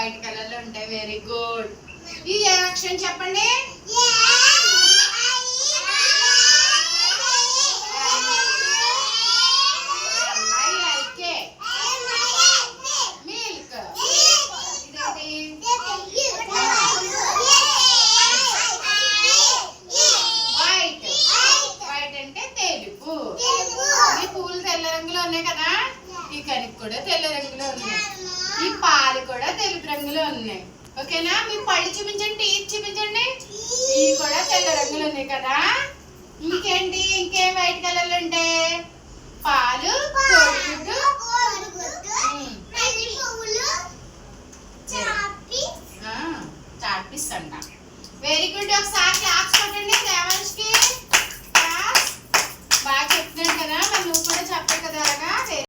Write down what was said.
White colour లో ఉంటాయి. Very good. ఈ ఏ అక్షరం చెప్పండి. ఈ కణిక కూడా తెల్ల రంగులో ఉన్నాయి. ఈ పాలు కూడా తెలుపు రంగులో ఉన్నాయి. ఓకేనా? మీ పళ్ళు చూపించండి, టీత్ చూపించండి. ఇవి కూడా తెల్ల రంగులో ఉన్నాయి కదా. ఇంకేంటి, ఇంకేం వైట్ కలర్లు ఉంటాయి? పాలు, కోడిగుడ్డు, చాట్ పీస్ అంట. Very good. ఒకసారి క్లాప్స్ కొట్టండి దేవాంష్కి. బాగా చెప్తున్నాను కదా.